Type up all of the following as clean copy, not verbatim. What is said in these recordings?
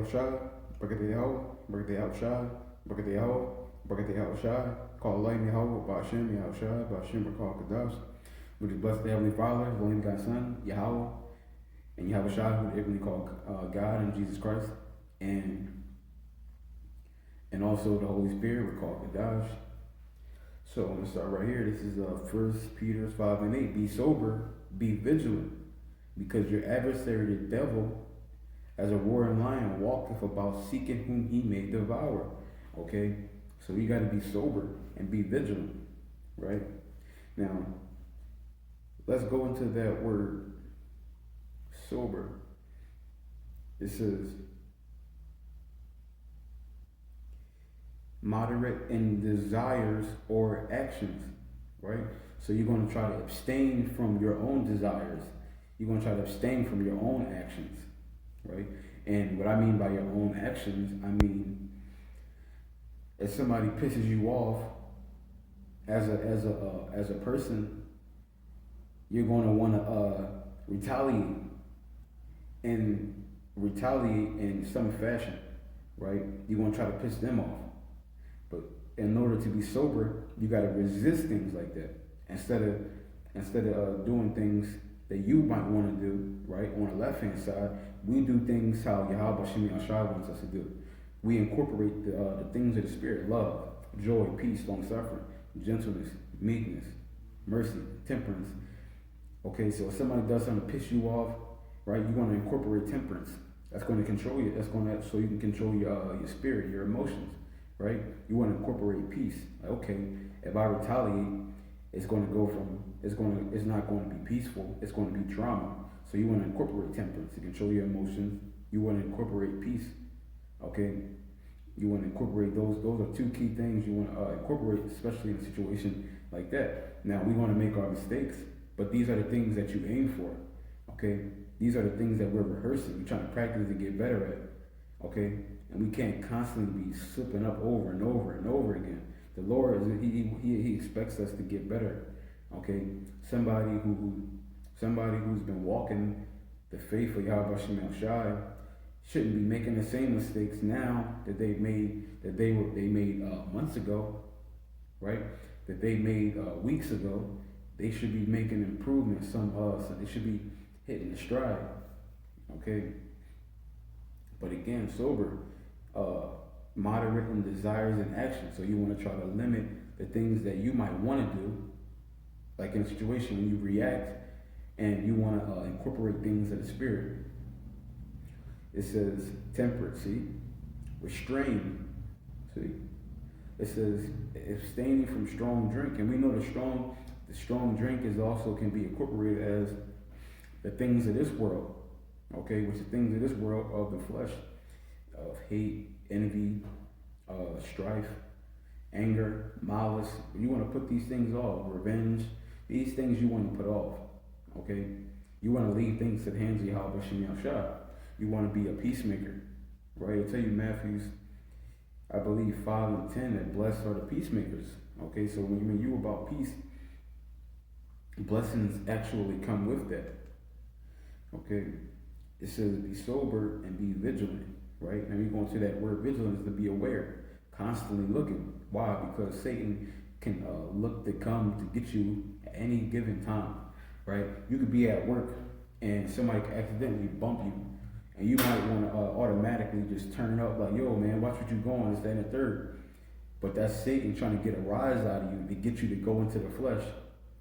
Shai, Barakatah Yahweh, Barakatah Yahweh Shai, Barakatah Yahweh, Barakatah Yahweh Shai, call Allah Yahweh, Ba'ashem Yahweh Shai, Ba'ashem Barakah Kadash. We just bless the Heavenly Father, His only begotten Son, Yahweh, and Yahweh Shai, who they call God and Jesus Christ, and also the Holy Spirit, we call Kadash. So I'm going to start right here. This is 1 Peter 5:8. Be sober, be vigilant, because your adversary, the devil, as a roaring lion, walketh about seeking whom he may devour. Okay? So you got to be sober and be vigilant, right? Now, let's go into that word, sober. It says, moderate in desires or actions, right? So you're going to try to abstain from your own desires. You're going to try to abstain from your own actions, right? And what I mean by your own actions, I mean, if somebody pisses you off as a person, you're going to want to retaliate in some fashion, right? You're going to try to piss them off. But in order to be sober, you got to resist things like that. Instead of doing things that you might want to do, right? On the left-hand side, we do things how Yahweh Shemi Ashai wants us to do. We incorporate the things of the Spirit: love, joy, peace, long-suffering, gentleness, meekness, mercy, temperance. Okay, so if somebody does something to piss you off, right, you want to incorporate temperance. That's going to control you. That's going to so you can control your spirit, your emotions. Right? You want to incorporate peace. Like, okay, if I retaliate, it's not going to be peaceful. It's going to be drama. So you want to incorporate temperance to control your emotions. You want to incorporate peace. Okay? You want to incorporate those. Those are two key things you want to incorporate, especially in a situation like that. Now, we want to make our mistakes, but these are the things that you aim for. Okay? These are the things that we're rehearsing. We're trying to practice to get better at. Okay? And we can't constantly be slipping up over and over and over again. The Lord He expects us to get better. Okay, somebody who's been walking the faith of Yahweh Shemel Shai shouldn't be making the same mistakes now that they made months ago, right? That they made weeks ago. They should be making improvements. So they should be hitting the stride. Okay, but again, sober. Moderate in desires and actions. So you want to try to limit the things that you might want to do, like in a situation when you react and you want to incorporate things of the Spirit. It says temperate, see? Restrain, see? It says abstaining from strong drink. And we know the strong drink is also can be incorporated as the things of this world, okay? Which the things of this world of the flesh, of hate, envy, strife, anger, malice. You want to put these things off. Revenge. These things you want to put off. Okay? You want to leave things to the hands of Yahweh Shemi Shai. You want to be a peacemaker. Right? I tell you, Matthew, I believe 5 and 10, that blessed are the peacemakers. Okay? So when you about peace, blessings actually come with that. Okay? It says be sober and be vigilant. Right? Now you're going to that word vigilance, to be aware, constantly looking. Why? Because Satan can look to come to get you at any given time. Right? You could be at work and somebody could accidentally bump you, and you might want to automatically just turn up like, yo, man, watch what you're going, this, that, and the third. But that's Satan trying to get a rise out of you to get you to go into the flesh.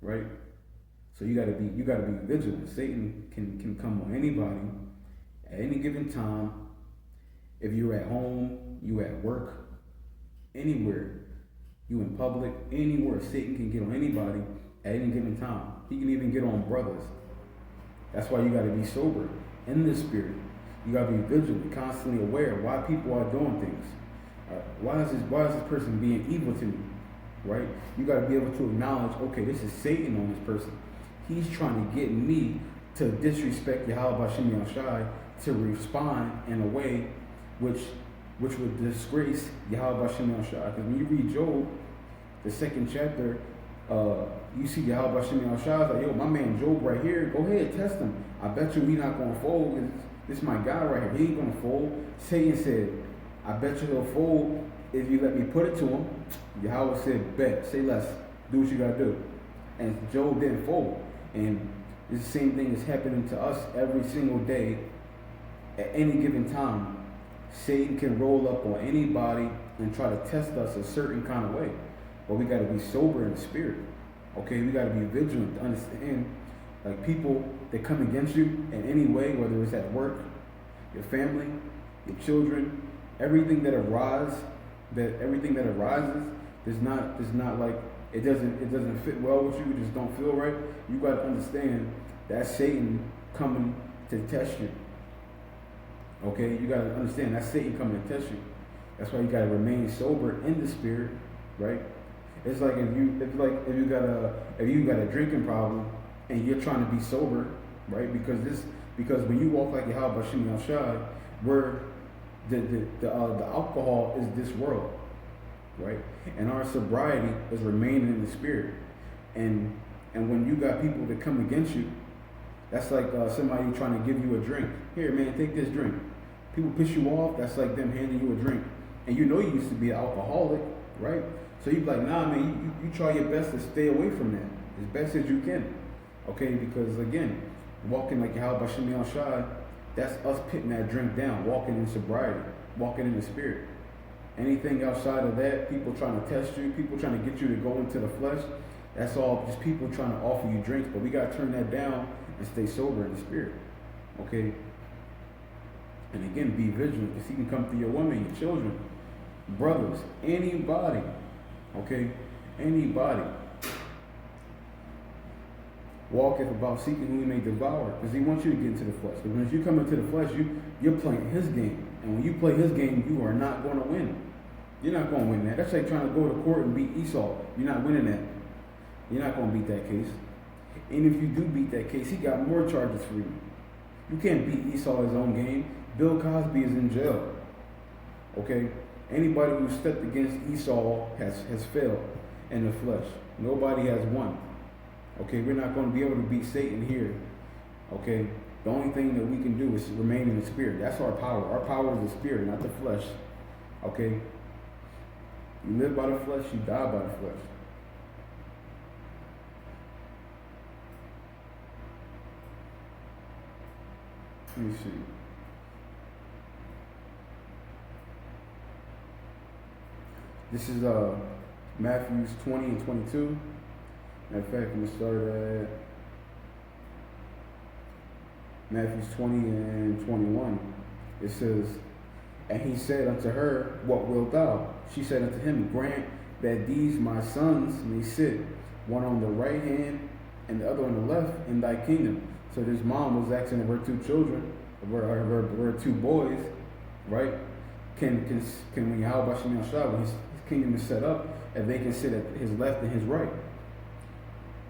Right? So you gotta be vigilant. Satan can come on anybody at any given time. If you're at home, you at work, anywhere, you in public, anywhere, Satan can get on anybody at any given time. He can even get on brothers. That's why you got to be sober in the Spirit. You got to be vigilant, constantly aware of why people are doing things. Why is this person being evil to me? Right? You got to be able to acknowledge, okay, this is Satan on this person. He's trying to get me to disrespect Yahweh Shemi Shai, to respond in a way which would disgrace Yahweh Shemi Shai. Because when you read Job, the 2nd chapter, you see Yahweh Shemi Shai like, yo, my man Job right here, go ahead, test him. I bet you he not going to fold. This is my guy right here. He ain't gonna fold. Satan said, I bet you he'll fold if you let me put it to him. Yahweh said, bet, say less, do what you gotta do. And Job didn't fold. And it's the same thing that's happening to us every single day. At any given time, Satan can roll up on anybody and try to test us a certain kind of way. But we gotta be sober in the spirit. Okay, we gotta be vigilant to understand, like, people that come against you in any way, whether it's at work, your family, your children, everything that arises, does not like it doesn't fit well with you, just don't feel right. You gotta understand that's Satan coming to test you. Okay, you gotta understand that's Satan coming to test you. That's why you gotta remain sober in the spirit, right? It's like if you got a drinking problem and you're trying to be sober, right? Because when you walk like Yahweh Bashim Yahshai, where the alcohol is this world, right? And our sobriety is remaining in the spirit. And when you got people that come against you, that's like somebody trying to give you a drink. Here, man, take this drink. People piss you off. That's like them handing you a drink. And you know you used to be an alcoholic, right? So you be like, nah, man, you try your best to stay away from that as best as you can. Okay, because again, walking like Yahweh Bashim Yahshai, that's us putting that drink down, walking in sobriety, walking in the spirit. Anything outside of that, people trying to test you, people trying to get you to go into the flesh, that's all just people trying to offer you drinks. But we got to turn that down and stay sober in the spirit. Okay? And again, be vigilant, because he can come through your women, your children, brothers, anybody. Okay? Anybody. Walketh about seeking whom he may devour, because he wants you to get into the flesh. Because when you come into the flesh, you're playing his game. And when you play his game, you are not going to win. You're not going to win that. That's like trying to go to court and beat Esau. You're not winning that. You're not going to beat that case. And if you do beat that case, he got more charges for you. You can't beat Esau his own game. Bill Cosby is in jail. Okay? Anybody who stepped against Esau has failed in the flesh. Nobody has won. Okay, we're not going to be able to beat Satan here. Okay, the only thing that we can do is remain in the spirit. That's our power. Our power is the spirit, not the flesh. Okay, you live by the flesh, you die by the flesh. Let me see. This is Matthew 20 and 22. Matter of fact, I'm going to start at Matthew 20 and 21. It says, and he said unto her, what wilt thou? She said unto him, grant that these my sons may sit, one on the right hand and the other on the left, in thy kingdom. So this mom was asking of her two children, of her two boys, right? Can when Yahweh Bashim Yahshua, when his kingdom is set up, and they can sit at his left and his right.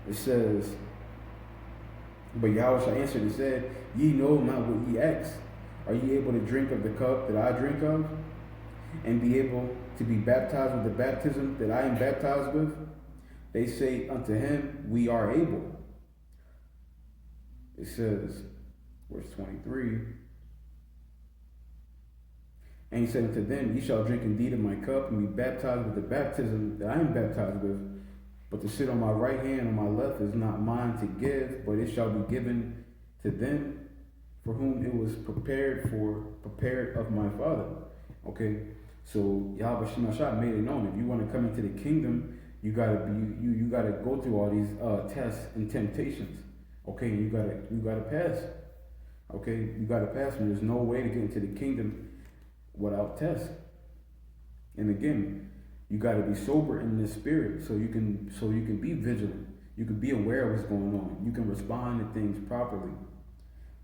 It says, but Yahweh answered and said, ye know not what ye ask. Are ye able to drink of the cup that I drink of, and be able to be baptized with the baptism that I am baptized with? They say unto him, we are able. It says, verse 23, and he said unto them, ye shall drink indeed of my cup, and be baptized with the baptism that I am baptized with. But to sit on my right hand, on my left, is not mine to give, but it shall be given to them for whom it was prepared of my Father. Okay, so Yahweh Shemashah made it known. If you want to come into the kingdom, you gotta go through all these tests and temptations. Okay, you gotta pass. Okay, you gotta pass. And there's no way to get into the kingdom without tests. And again, you got to be sober in the spirit, so you can be vigilant. You can be aware of what's going on. You can respond to things properly.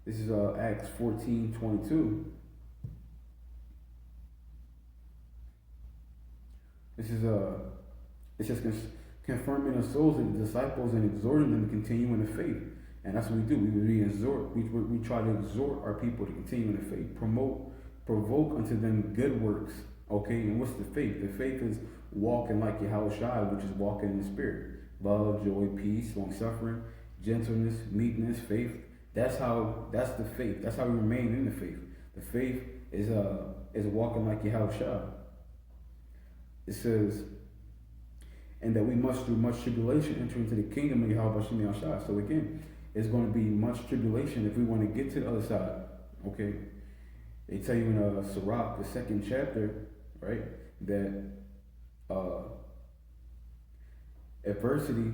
This is Acts 14:22. This is it's just confirming the souls of the disciples and exhorting them to continue in the faith. And that's what we do. We try to exhort our people to continue in the faith, provoke unto them good works. Okay, and what's the faith? The faith is walking like Yahweh Shai, which is walking in the spirit. Love, joy, peace, long suffering, gentleness, meekness, faith, That's the faith. That's how we remain in the faith. The faith is walking like Yahushua. It says, and that we must through much tribulation enter into the kingdom of Yahweh Shem Yahushua. So again, it's going to be much tribulation if we want to get to the other side. Okay, they tell you in Sirach, the 2nd chapter, right, that adversity,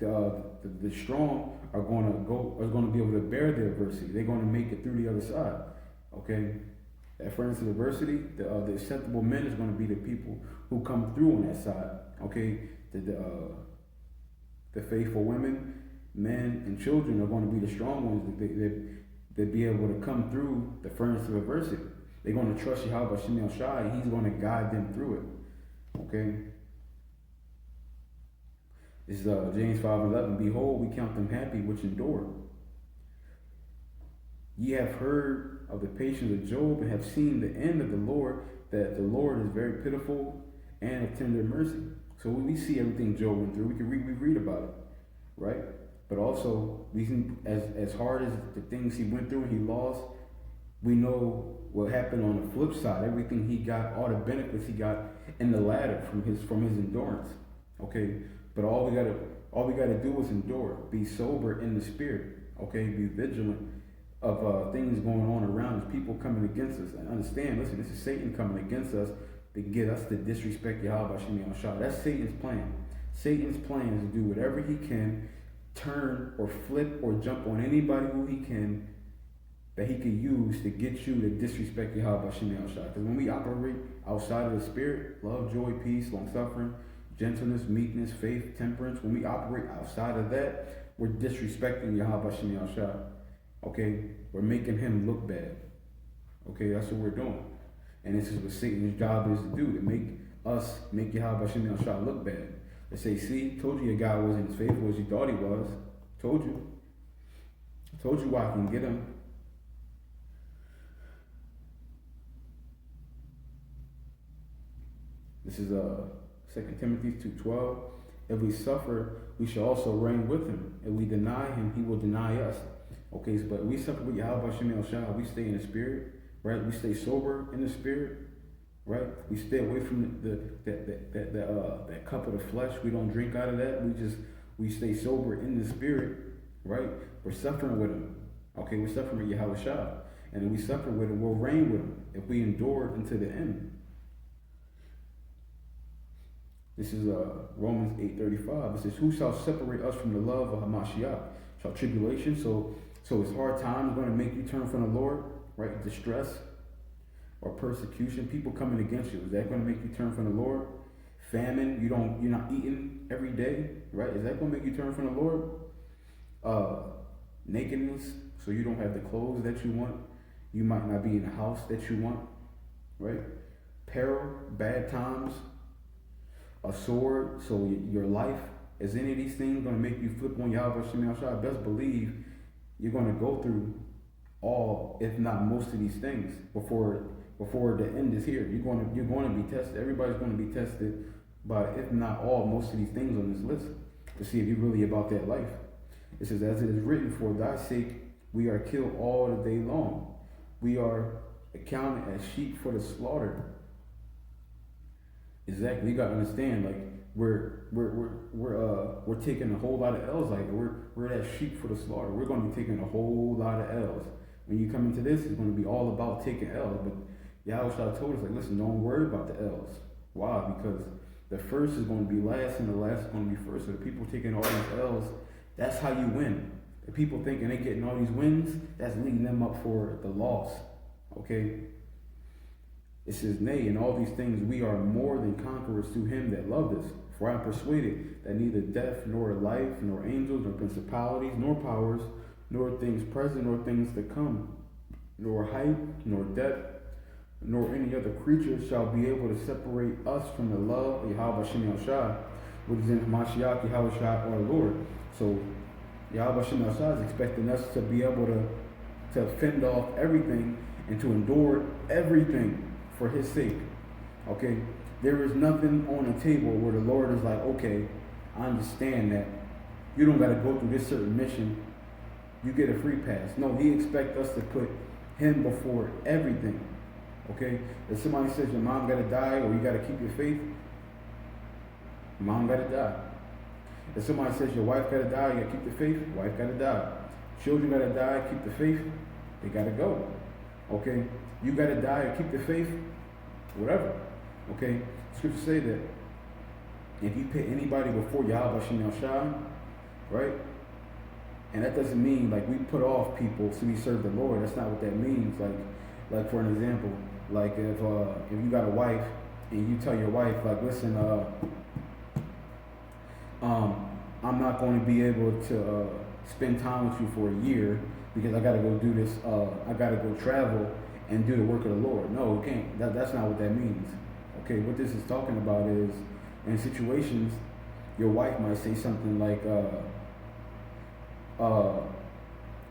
the strong are going to be able to bear the adversity. They're going to make it through the other side. Okay, that furnace of adversity, the acceptable men is going to be the people who come through on that side. Okay, the faithful women, men, and children are going to be the strong ones that be able to come through the furnace of adversity. They're going to trust Yahweh Shem Yahushua. He's going to guide them through it. Okay. This is James 5:11. Behold, we count them happy which endure. Ye have heard of the patience of Job and have seen the end of the Lord, that the Lord is very pitiful and of tender mercy. So we see everything Job went through. We read about it, right? But also, we can, as hard as the things he went through and he lost, we know what happened on the flip side. Everything he got, all the benefits he got in the ladder from his endurance. Okay, but all we gotta do is endure. Be sober in the spirit. Okay, be vigilant of things going on around us, people coming against us. And understand, listen, this is Satan coming against us to get us to disrespect Yahweh Shem Yahushua. That's Satan's plan. Satan's plan is to do whatever he can, turn or flip or jump on anybody who he can, that he can use to get you to disrespect Yahweh Shem Yahushua. Because when we operate outside of the spirit, love, joy, peace, long suffering, gentleness, meekness, faith, temperance, when we operate outside of that, we're disrespecting Yahweh Shem Yahushua. Okay, we're making him look bad. Okay, that's what we're doing. And this is what Satan's job is to do, to make Yahweh Shem Yahushua look bad. They say, see, told you your guy wasn't as faithful as you thought he was. Told you. Told you why I can get him. This is 2 Timothy 2:12. If we suffer, we shall also reign with him. If we deny him, he will deny us. Okay, but we suffer with Yahweh Shem Yahushua. We stay in the spirit, right? We stay sober in the spirit, right? We stay away from that cup of the flesh. We don't drink out of that. We stay sober in the spirit, right? We're suffering with him. Okay, we're suffering with Yahushua. And if we suffer with him, we'll reign with him if we endure unto the end. This is Romans 8:35. It says, who shall separate us from the love of Hamashiach? Shall tribulation, so it's hard times going to make you turn from the Lord, right? Distress or persecution, people coming against you, is that going to make you turn from the Lord? Famine, you're not eating every day, right? Is that going to make you turn from the Lord? Nakedness, so you don't have the clothes that you want. You might not be in the house that you want, right? Peril, bad times, a sword, so your life. Is any of these things going to make you flip on Yahweh Shem Yahushua? Best believe you're going to go through all, if not most of these things before the end is here. You're going to be tested. Everybody's going to be tested by, if not all, most of these things on this list to see if you're really about that life. It says, as it is written, for thy sake we are killed all the day long. We are accounted as sheep for the slaughter. Exactly. You got to understand, like, we're taking a whole lot of L's. Like we're that sheep for the slaughter. We're going to be taking a whole lot of L's. When you come into this, it's going to be all about taking L's. But Yahushua told us, like, listen, don't worry about the L's. Why? Because the first is going to be last, and the last is going to be first. So the people taking all these L's, that's how you win. The people thinking they're getting all these wins, that's leading them up for the loss. Okay. It says, nay, in all these things we are more than conquerors through him that loved us. For I am persuaded that neither death, nor life, nor angels, nor principalities, nor powers, nor things present, nor things to come, nor height, nor depth, nor any other creature shall be able to separate us from the love of Yahweh Shem Yahushua, which is in Mashiach Yahushua our Lord. So Yahweh Shem Yahushua is expecting us to be able to fend off everything and to endure everything for his sake. Okay, there is nothing on the table where the Lord is like, okay, I understand that you don't got to go through this certain mission you get a free pass. No, he expects us to put him before everything. Okay? If somebody says your mom gotta die or you gotta keep your faith, mom gotta die. If somebody says your wife gotta die, you gotta keep the faith, wife gotta die. Children gotta die, keep the faith, they gotta go. Okay? You gotta die or keep the faith, whatever. Okay? Scriptures say that if you put anybody before Yahweh Shem Shai, right? And that doesn't mean like we put off people so we serve the Lord. That's not what that means. Like for an example, like if you got a wife and you tell your wife like, listen, I'm not going to be able to spend time with you for a year because I got to go do this. I got to go travel and do the work of the Lord. No, you can't. That's not what that means. Okay, what this is talking about is in situations, your wife might say something like,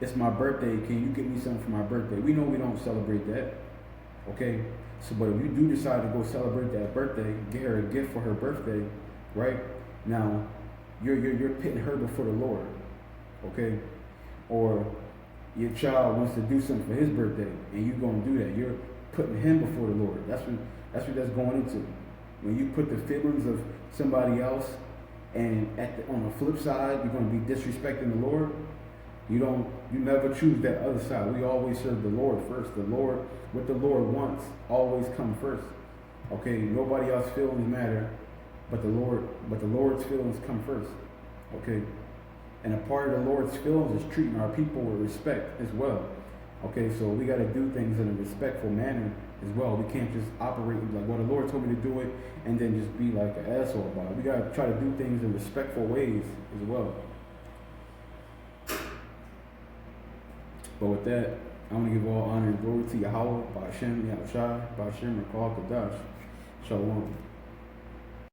it's my birthday, can you get me something for my birthday? We know we don't celebrate that. Okay? So but if you do decide to go celebrate that birthday, get her a gift for her birthday, right? Now, you're putting her before the Lord. Okay? Or your child wants to do something for his birthday and you're gonna do that. You're putting him before the Lord. That's what that's going into. When you put the feelings of somebody else and on the flip side, you're going to be disrespecting the Lord. You never choose that other side. We always serve the Lord first. The Lord, what the Lord wants, always come first. Okay, nobody else's feelings matter, but the Lord's feelings come first. Okay, and a part of the Lord's feelings is treating our people with respect as well. Okay, so we got to do things in a respectful manner as well. We can't just operate like, well, the Lord told me to do it, and then just be like an asshole about it. We got to try to do things in respectful ways as well. But with that, I want to give all honor and glory to Yahweh, Ba'ashem, Yahushai, Ba'ashem, Rakal, Kadash. Shalom.